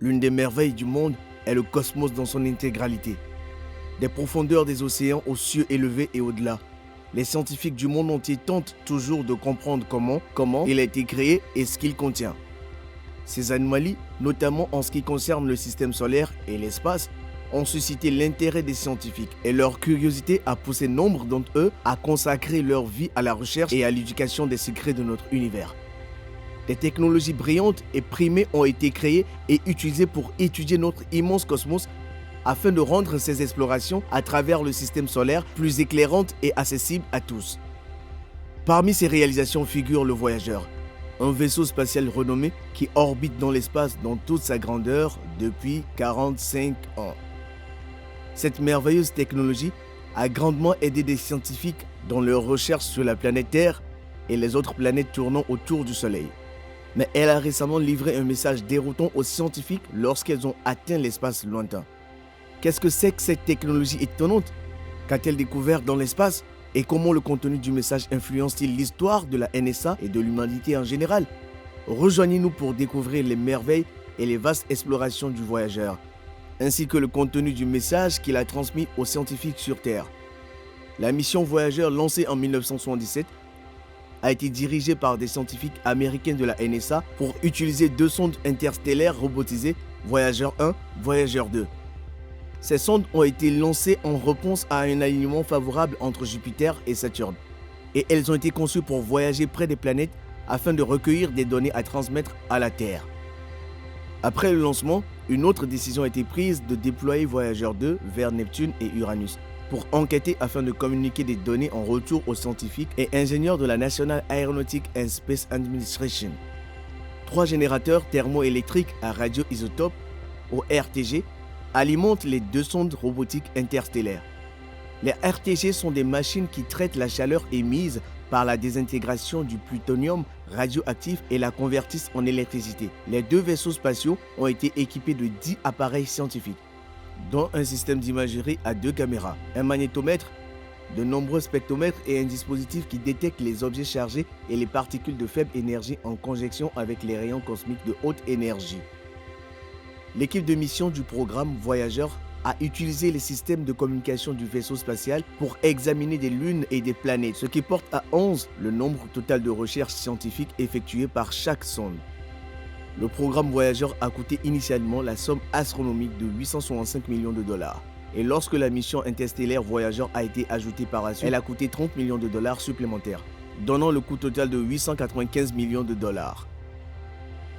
L'une des merveilles du monde est le cosmos dans son intégralité. Des profondeurs des océans aux cieux élevés et au-delà. Les scientifiques du monde entier tentent toujours de comprendre comment il a été créé et ce qu'il contient. Ces anomalies, notamment en ce qui concerne le système solaire et l'espace, ont suscité l'intérêt des scientifiques et leur curiosité a poussé nombre d'entre eux à consacrer leur vie à la recherche et à l'éducation des secrets de notre univers. Des technologies brillantes et primées ont été créées et utilisées pour étudier notre immense cosmos afin de rendre ces explorations à travers le système solaire plus éclairantes et accessibles à tous. Parmi ces réalisations figure le Voyageur, un vaisseau spatial renommé qui orbite dans l'espace dans toute sa grandeur depuis 45 ans. Cette merveilleuse technologie a grandement aidé des scientifiques dans leurs recherches sur la planète Terre et les autres planètes tournant autour du Soleil. Mais elle a récemment livré un message déroutant aux scientifiques lorsqu'elles ont atteint l'espace lointain. Qu'est-ce que c'est que cette technologie étonnante? Qu'a-t-elle découvert dans l'espace? Et comment le contenu du message influence-t-il l'histoire de la NSA et de l'humanité en général? Rejoignez-nous pour découvrir les merveilles et les vastes explorations du Voyageur, ainsi que le contenu du message qu'il a transmis aux scientifiques sur Terre. La mission Voyageur, lancée en 1977, a été dirigée par des scientifiques américains de la NSA pour utiliser 2 sondes interstellaires robotisées, Voyageur 1, Voyageur 2. Ces sondes ont été lancées en réponse à un alignement favorable entre Jupiter et Saturne, et elles ont été conçues pour voyager près des planètes afin de recueillir des données à transmettre à la Terre. Après le lancement, une autre décision a été prise de déployer Voyageur 2 vers Neptune et Uranus pour enquêter afin de communiquer des données en retour aux scientifiques et ingénieurs de la National Aeronautic and Space Administration. 3 générateurs thermoélectriques à radioisotope, ou RTG, alimentent les 2 sondes robotiques interstellaires. Les RTG sont des machines qui traitent la chaleur émise par la désintégration du plutonium radioactif et la convertissent en électricité. Les 2 vaisseaux spatiaux ont été équipés de 10 appareils scientifiques, dont un système d'imagerie à 2 caméras, un magnétomètre, de nombreux spectromètres et un dispositif qui détecte les objets chargés et les particules de faible énergie en conjonction avec les rayons cosmiques de haute énergie. L'équipe de mission du programme Voyageur a utilisé les systèmes de communication du vaisseau spatial pour examiner des lunes et des planètes, ce qui porte à 11 le nombre total de recherches scientifiques effectuées par chaque sonde. Le programme Voyageur a coûté initialement la somme astronomique de 865 millions de dollars. Et lorsque la mission interstellaire Voyageur a été ajoutée par la suite, elle a coûté 30 millions de dollars supplémentaires, donnant le coût total de 895 millions de dollars.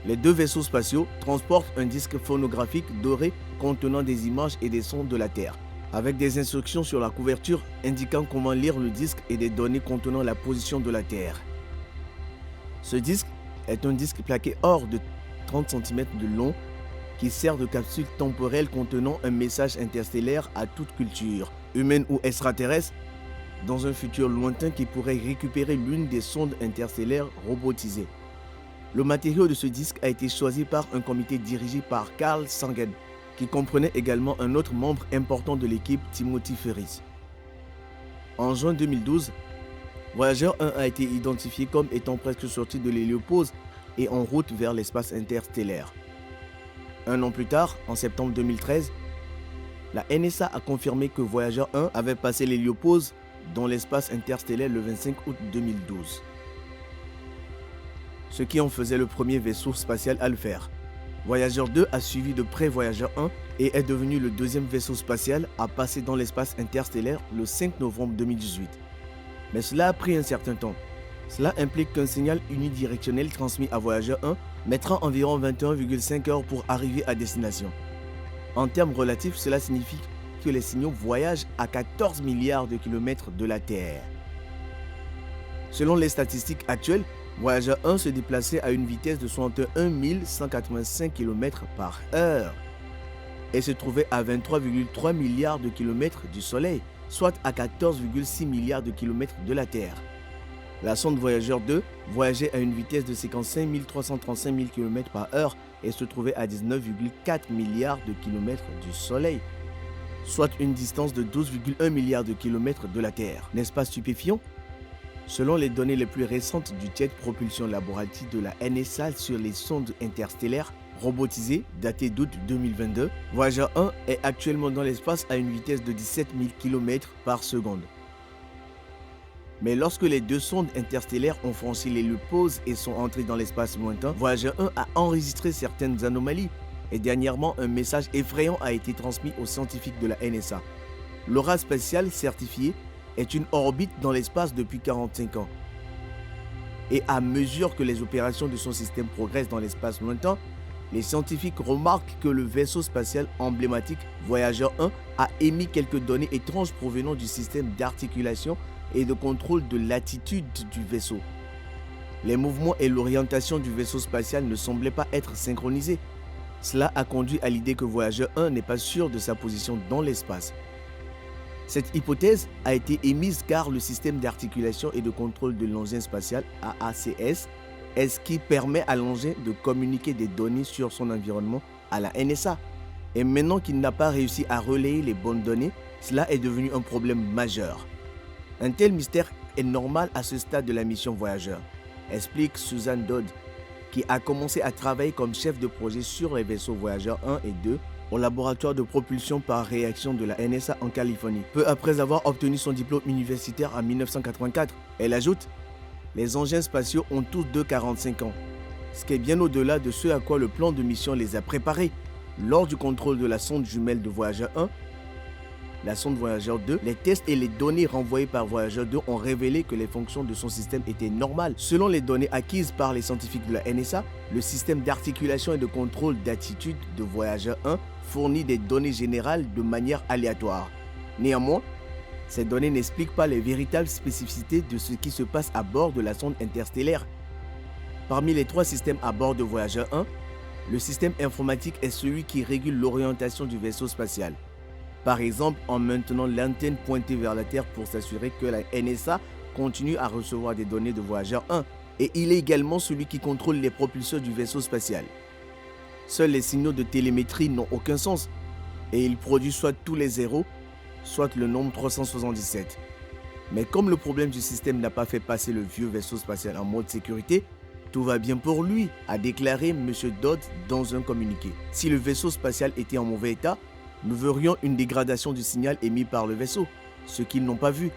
Les 2 vaisseaux spatiaux transportent un disque phonographique doré contenant des images et des sons de la Terre, avec des instructions sur la couverture indiquant comment lire le disque et des données contenant la position de la Terre. Ce disque est un disque plaqué hors de 30 cm de long qui sert de capsule temporelle contenant un message interstellaire à toute culture, humaine ou extraterrestre, dans un futur lointain qui pourrait récupérer l'une des sondes interstellaires robotisées. Le matériau de ce disque a été choisi par un comité dirigé par Carl Sagan, qui comprenait également un autre membre important de l'équipe, Timothy Ferris. En juin 2012, Voyageur 1 a été identifié comme étant presque sorti de l'héliopause et en route vers l'espace interstellaire. Un an plus tard, en septembre 2013, la NSA a confirmé que Voyageur 1 avait passé l'héliopause dans l'espace interstellaire le 25 août 2012. Ce qui en faisait le premier vaisseau spatial à le faire. Voyageur 2 a suivi de près Voyageur 1 et est devenu le 2e vaisseau spatial à passer dans l'espace interstellaire le 5 novembre 2018. Mais cela a pris un certain temps. Cela implique qu'un signal unidirectionnel transmis à Voyageur 1 mettra environ 21,5 heures pour arriver à destination. En termes relatifs, cela signifie que les signaux voyagent à 14 milliards de kilomètres de la Terre. Selon les statistiques actuelles, Voyageur 1 se déplaçait à une vitesse de 61 185 km/h et se trouvait à 23,3 milliards de kilomètres du Soleil, soit à 14,6 milliards de kilomètres de la Terre. La sonde Voyageur 2 voyageait à une vitesse de 55 335 000 km/h et se trouvait à 19,4 milliards de kilomètres du Soleil, soit une distance de 12,1 milliards de kilomètres de la Terre. N'est-ce pas stupéfiant? Selon les données les plus récentes du Jet Propulsion Laboratory de la NSA sur les sondes interstellaires robotisé, daté d'août 2022, Voyager 1 est actuellement dans l'espace à une vitesse de 17 000 km par seconde. Mais lorsque les deux sondes interstellaires ont franchi les lieux pause et sont entrées dans l'espace lointain, Voyager 1 a enregistré certaines anomalies. Et dernièrement, un message effrayant a été transmis aux scientifiques de la NSA. L'Aura spatiale certifiée est une orbite dans l'espace depuis 45 ans. Et à mesure que les opérations de son système progressent dans l'espace lointain, les scientifiques remarquent que le vaisseau spatial emblématique Voyager 1 a émis quelques données étranges provenant du système d'articulation et de contrôle de l'attitude du vaisseau. Les mouvements et l'orientation du vaisseau spatial ne semblaient pas être synchronisés. Cela a conduit à l'idée que Voyager 1 n'est pas sûr de sa position dans l'espace. Cette hypothèse a été émise car le système d'articulation et de contrôle de l'engin spatial AACS est ce qui permet à l'engin de communiquer des données sur son environnement à la NSA. Et maintenant qu'il n'a pas réussi à relayer les bonnes données, cela est devenu un problème majeur. Un tel mystère est normal à ce stade de la mission Voyager, explique Susan Dodd, qui a commencé à travailler comme chef de projet sur les vaisseaux Voyager 1 et 2 au laboratoire de propulsion par réaction de la NSA en Californie, peu après avoir obtenu son diplôme universitaire en 1984. Elle ajoute « Les engins spatiaux ont tous 45 ans, ce qui est bien au-delà de ce à quoi le plan de mission les a préparés. Lors du contrôle de la sonde jumelle de Voyager 1, la sonde Voyager 2, les tests et les données renvoyées par Voyager 2 ont révélé que les fonctions de son système étaient normales. Selon les données acquises par les scientifiques de la NSA, le système d'articulation et de contrôle d'attitude de Voyager 1 fournit des données générales de manière aléatoire. Néanmoins, ces données n'expliquent pas les véritables spécificités de ce qui se passe à bord de la sonde interstellaire. Parmi les 3 systèmes à bord de Voyager 1, le système informatique est celui qui régule l'orientation du vaisseau spatial. Par exemple, en maintenant l'antenne pointée vers la Terre pour s'assurer que la NSA continue à recevoir des données de Voyager 1. Et il est également celui qui contrôle les propulseurs du vaisseau spatial. Seuls les signaux de télémétrie n'ont aucun sens, et il produit soit tous les zéros, soit le nombre 377. Mais comme le problème du système n'a pas fait passer le vieux vaisseau spatial en mode sécurité, tout va bien pour lui, a déclaré M. Dodd dans un communiqué. Si le vaisseau spatial était en mauvais état, nous verrions une dégradation du signal émis par le vaisseau, ce qu'ils n'ont pas vu.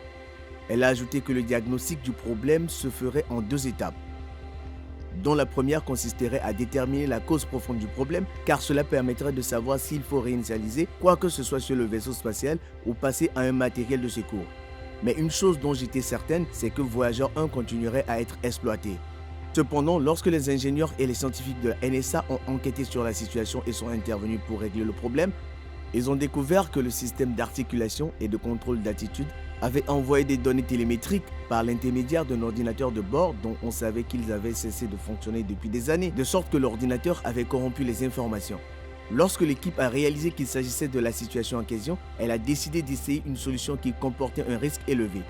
Elle a ajouté que le diagnostic du problème se ferait en 2 étapes, dont la première consisterait à déterminer la cause profonde du problème, car cela permettrait de savoir s'il faut réinitialiser quoi que ce soit sur le vaisseau spatial ou passer à un matériel de secours. Mais une chose dont j'étais certaine, c'est que Voyager 1 continuerait à être exploité. Cependant, lorsque les ingénieurs et les scientifiques de la NSA ont enquêté sur la situation et sont intervenus pour régler le problème, ils ont découvert que le système d'articulation et de contrôle d'attitude avait envoyé des données télémétriques par l'intermédiaire d'un ordinateur de bord dont on savait qu'ils avaient cessé de fonctionner depuis des années, de sorte que l'ordinateur avait corrompu les informations. Lorsque l'équipe a réalisé qu'il s'agissait de la situation en question, elle a décidé d'essayer une solution qui comportait un risque élevé.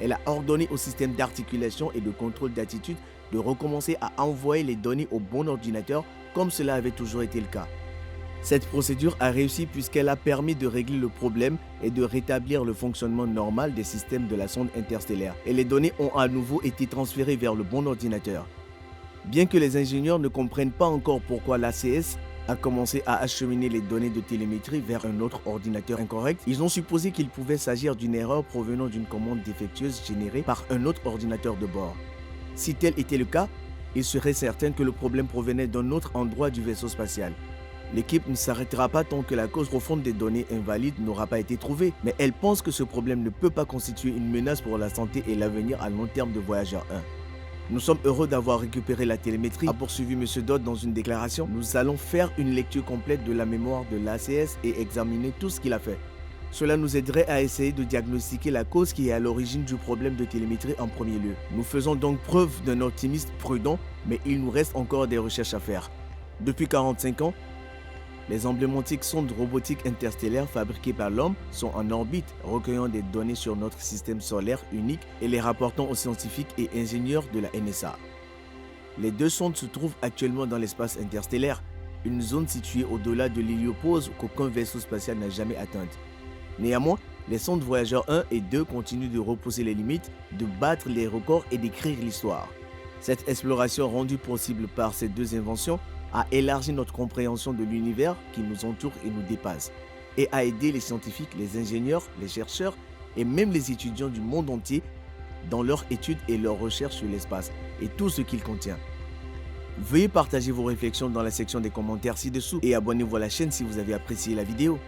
Elle a ordonné au système d'articulation et de contrôle d'attitude de recommencer à envoyer les données au bon ordinateur comme cela avait toujours été le cas. Cette procédure a réussi puisqu'elle a permis de régler le problème et de rétablir le fonctionnement normal des systèmes de la sonde interstellaire. Et les données ont à nouveau été transférées vers le bon ordinateur. Bien que les ingénieurs ne comprennent pas encore pourquoi l'ACS a commencé à acheminer les données de télémétrie vers un autre ordinateur incorrect, ils ont supposé qu'il pouvait s'agir d'une erreur provenant d'une commande défectueuse générée par un autre ordinateur de bord. Si tel était le cas, il serait certain que le problème provenait d'un autre endroit du vaisseau spatial. L'équipe ne s'arrêtera pas tant que la cause profonde des données invalides n'aura pas été trouvée, mais elle pense que ce problème ne peut pas constituer une menace pour la santé et l'avenir à long terme de Voyager 1. Nous sommes heureux d'avoir récupéré la télémétrie, a poursuivi M. Dodd dans une déclaration. Nous allons faire une lecture complète de la mémoire de l'ACS et examiner tout ce qu'il a fait. Cela nous aiderait à essayer de diagnostiquer la cause qui est à l'origine du problème de télémétrie en premier lieu. Nous faisons donc preuve d'un optimisme prudent, mais il nous reste encore des recherches à faire. Depuis 45 ans, les emblématiques sondes robotiques interstellaires fabriquées par l'homme sont en orbite, recueillant des données sur notre système solaire unique et les rapportant aux scientifiques et ingénieurs de la NSA. Les 2 sondes se trouvent actuellement dans l'espace interstellaire, une zone située au-delà de l'héliopause qu'aucun vaisseau spatial n'a jamais atteinte. Néanmoins, les sondes Voyager 1 et 2 continuent de repousser les limites, de battre les records et d'écrire l'histoire. Cette exploration rendue possible par ces 2 inventions a élargi notre compréhension de l'univers qui nous entoure et nous dépasse, et a aidé les scientifiques, les ingénieurs, les chercheurs et même les étudiants du monde entier dans leurs études et leurs recherches sur l'espace et tout ce qu'il contient. Veuillez partager vos réflexions dans la section des commentaires ci-dessous et abonnez-vous à la chaîne si vous avez apprécié la vidéo.